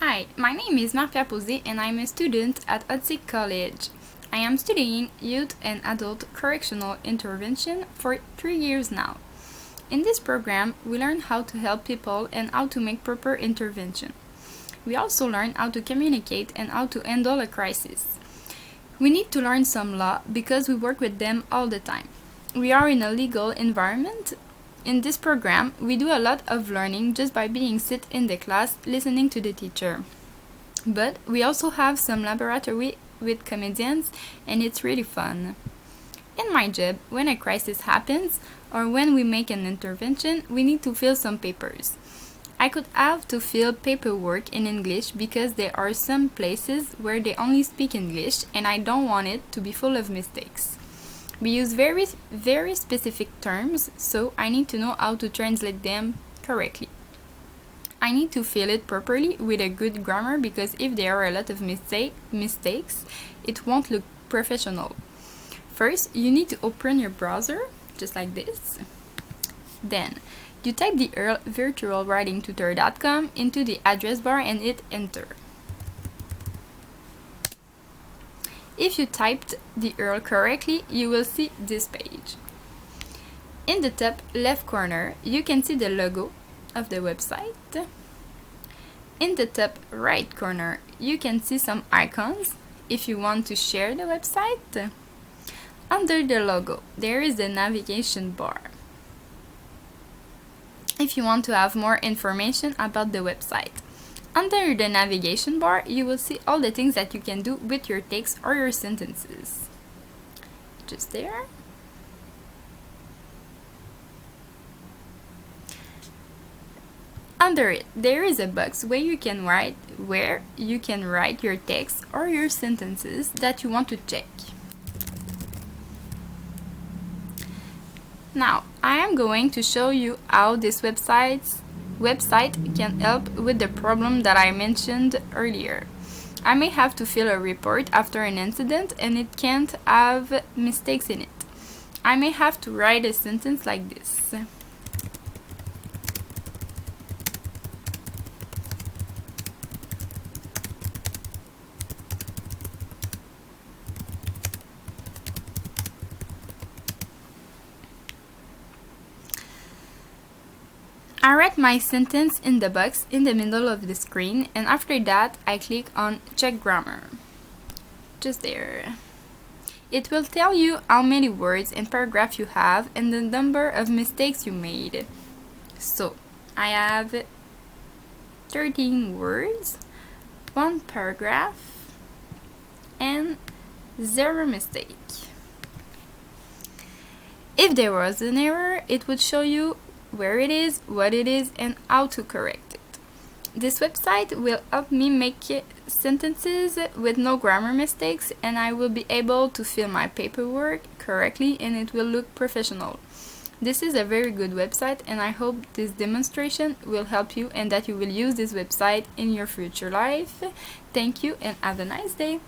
Hi, my name is Marie-Pier Pauzé and I'm a student at Otsik College. I am studying Youth and Adult Correctional Intervention for 3 years now. In this program, we learn how to help people and how to make proper intervention. We also learn how to communicate and how to handle a crisis. We need to learn some law because we work with them all the time. We are in a legal environment. In this program, we do a lot of learning just by being sit in the class listening to the teacher. But we also have some laboratory with comedians and it's really fun. In my job, when a crisis happens or when we make an intervention, we need to fill some papers. I could have to fill paperwork in English because there are some places where they only speak English and I don't want it to be full of mistakes. We use very specific terms, so I need to know how to translate them correctly. I need to fill it properly with a good grammar because if there are a lot of mistakes, it won't look professional. First, you need to open your browser, just like this. Then, you type the URL virtualwritingtutor.com into the address bar and hit enter. If you typed the URL correctly, you will see this page. In the top left corner, you can see the logo of the website. In the top right corner, you can see some icons if you want to share the website. Under the logo, there is the navigation bar if you want to have more information about the website. Under the navigation bar, you will see all the things that you can do with your texts or your sentences. Just there. Under it, there is a box where you can write your text or your sentences that you want to check. Now, I am going to show you how this website can help with the problem that I mentioned earlier. I may have to fill a report after an incident and it can't have mistakes in it. I may have to write a sentence like this. I write my sentence in the box in the middle of the screen and after that I click on check grammar. Just there. It will tell you how many words and paragraph you have and the number of mistakes you made. So, I have 13 words, 1 paragraph, and 0 mistake. If there was an error, it would show you where it is, what it is, and how to correct it. This website will help me make sentences with no grammar mistakes and I will be able to fill my paperwork correctly and it will look professional. This is a very good website and I hope this demonstration will help you and that you will use this website in your future life. Thank you and have a nice day!